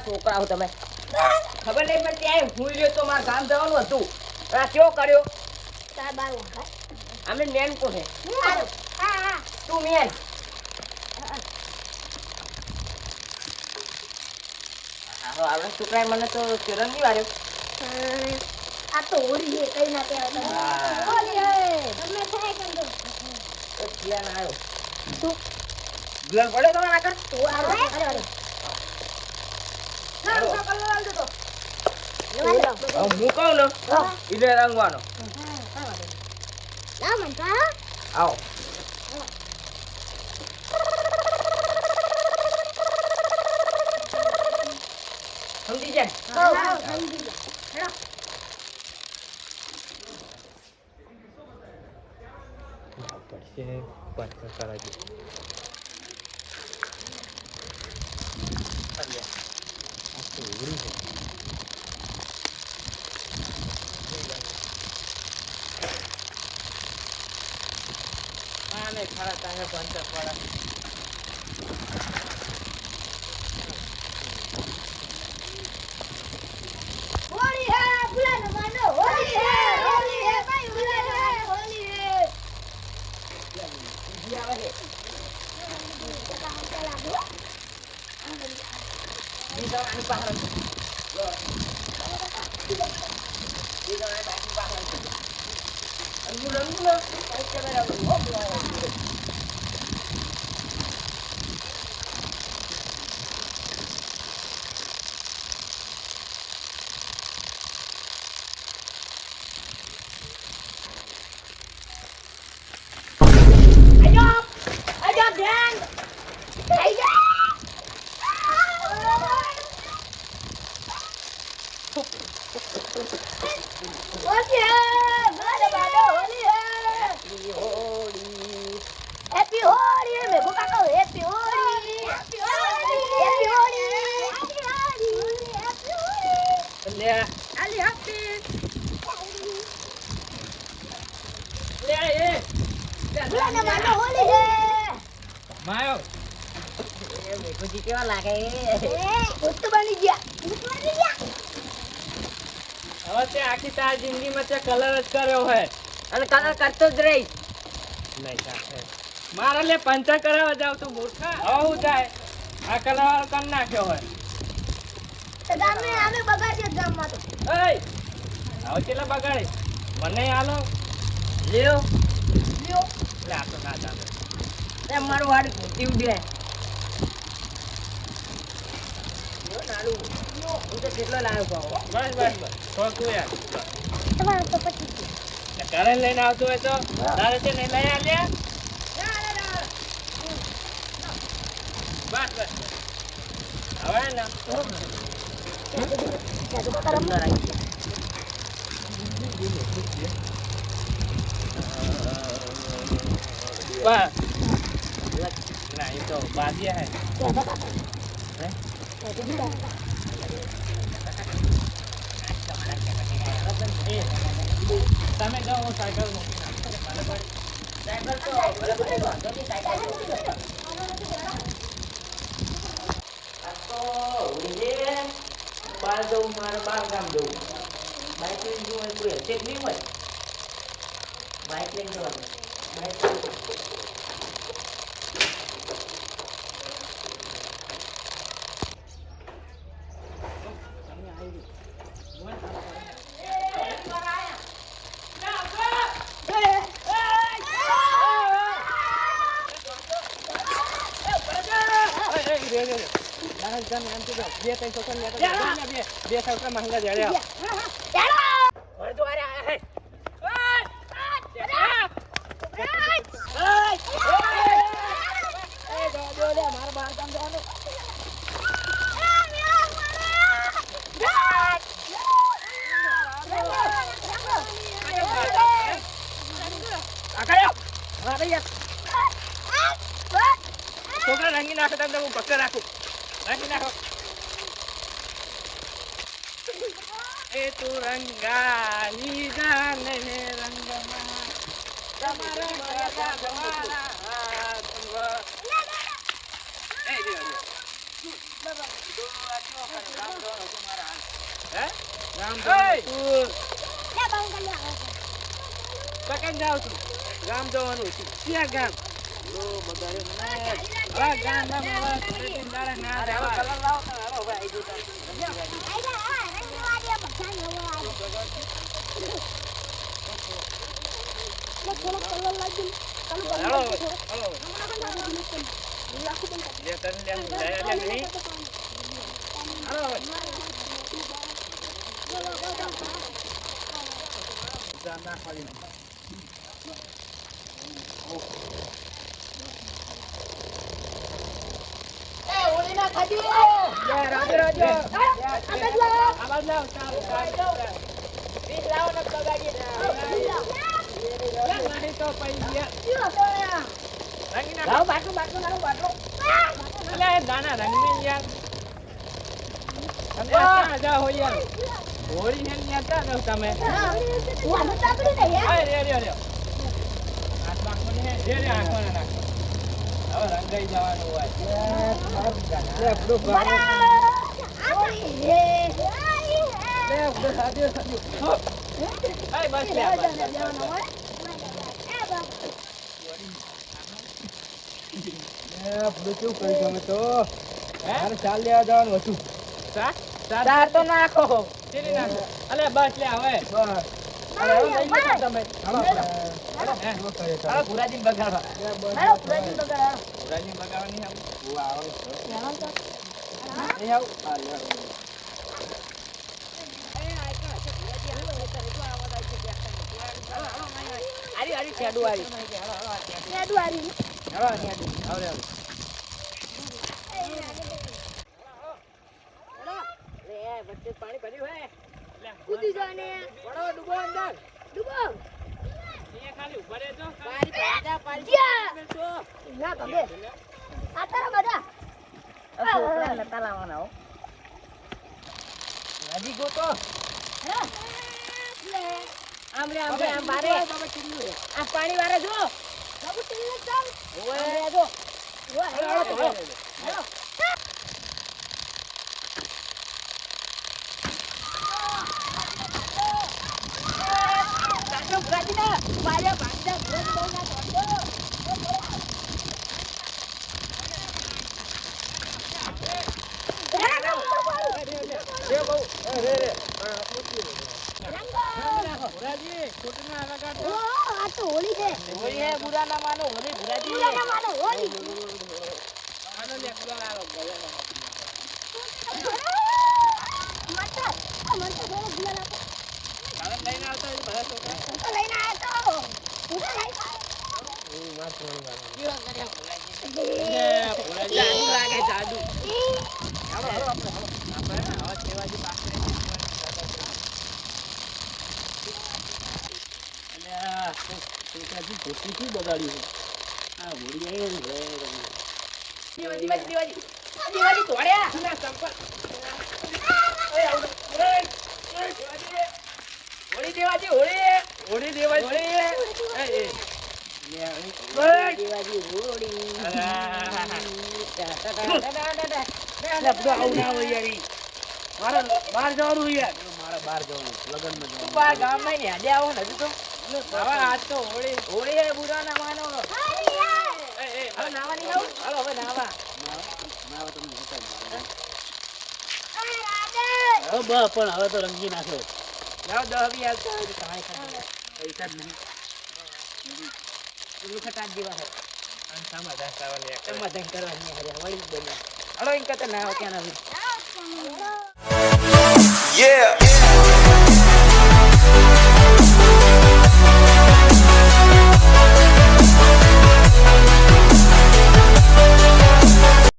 છોકરાઓ તમે ખબર નહીં પડતી આ ભૂલ્યો તો મારા ગામ જવાનું હતું આ કેવો કર્યો અમે મેન કોને તું મેન આવડે છોકરાએ મને તો ચરણ નહીં વાર્યો આ તો હોળી હે કઈ ના કહેવાય હોળી હે તમે થાય કંદો ધ્યાન આવ્યો તું ગ્લર પડે તો ના કર તું અરે અરે ના તો કલર આલ દે તો હું કહું ને એટલે રંગવાનો ના મનતા આવો સમજી જાય સમજી જા પડશે પાછળ કરાવી આને ખરા તારે પંચર પડા હોળી હે ભૂલા ન માનો હોળી હે ભાઈ ભૂલા હે હોળી હે જી આવે છે જી તો આની બહાર જી તો આની બહાર રંગુલો કઈ કેમેરા માયો એ મેઘુજી કેવા લાગે ભૂત બની ગયા હવે તે આખી તાર જિંદગીમાં તે કલર જ કર્યો હોય અને કલર કરતો જ રહીશ નહીં સાથે મારે લે પંચર કરાવવા જાવ તું મૂર્ખા આવું થાય આ કલર વાળો કરી નાખ્યો હોય તો ગામે અમે બગાડ્યો ગામમાં તો એય આવો કેટલા બગાડે મને આલો લ્યો લ્યો લે આ તો ના ચાલે એ મારું વાડ ઘૂંટી ઉડે લ્યો નાડું હું તો કેટલો લાવ્યો કહો બસ બસ બસ થોડું યાર તમારો તો પછી કરણ લઈને આવતો હોય તો તારે છે નહીં લઈ આલ્યા બસ બસ હવે ને બસ ના એ તો બાદિયા હે તમે જાઓ હું સાયકલ મૂકી સાયકલ તો ભલે ભલે વાંધો નહીં, સાયકલ તો. આ તો હોળી છે. બહાર જવું, મારે બહાર ગામ જવું. બાઇક લઈને જવું હોય કોઈ હશે જ નહીં હોય. બાઇક લઈને જવાનું. બાઇક લઈને. બે છોકરા માંગા જડ્યા છોકરા રંગી નાખો તમને હું પકડ રાખું રંગી નાખો એ તું રંગાલી જાને રંગમાં તમારા મારા તમારા હાથમાં એ પકડ જાવ તું ગામ જવાનું હતું ક્યાં ગામ ગામ ના હોળી ને યાત્રા દઉં તમે રંગાઈ જવાનું હોય ચાલ લેવા જવાનું હતું ચાર તો નાખો અલે બસ લે હવે પુરાજી બગાડવા પાણી ભર્યું હે કૂદી જાને પડો ડૂબો અંદર ડૂબો અહીંયા ખાલી ઉભા રહેજો પાણી પાજા પાણી ના ગમે આ તારા બધા છોકરા નતા લાવવાના હો. નદી ગોતો આમ બારે આ પાણી વારે જો બાબુ ટીલે ચાલ ઓય જો આ તો હોળી છે હોળી હે બુરા ના માનો હોળી ભુરાજી પૂરા ના માનો હોળી આનો લેકડો લાવો ગયા મટર આ મટર થોડો ગુલાલ આપો તારે લઈને આવતા હોય બધા છોકરા હું તો લઈને આવ્યો તો હું તો લઈને જાદુ લાગે જાદુ દેવાજી તોડ્યા ના સંપલ ઓય આવ હોળી દેવાજી હોળી ઓડી દેવા હોળી એ દેવાજી હોળી લપડો આવ ના હોય યાર ઈ. મારે બહાર જવાનું યાર મારે બહાર જવાનું લગનમાં તું જવાનું બાર ગામમાં ને આજે આવો ને હજુ તો હવે આજ તો હોળી હોળી એ બુરા ના માનો હવે નાવા નહીં આવું હાલો હવે નાવા ના આવે તમને હોતા જ મારે. હવે બસ પણ હવે તો રંગી નાખ્યો લાવ 10 બી આવતો હોય તો તમારે ખાતે પૈસા જ નહીં પેલું ખટાટ જેવા છે અને સમાધાન થવા લે સમાધાન કરવાની હારે વળી જ બને હાલો ઇન કરતા ના આવો ક્યાં ના Yeah.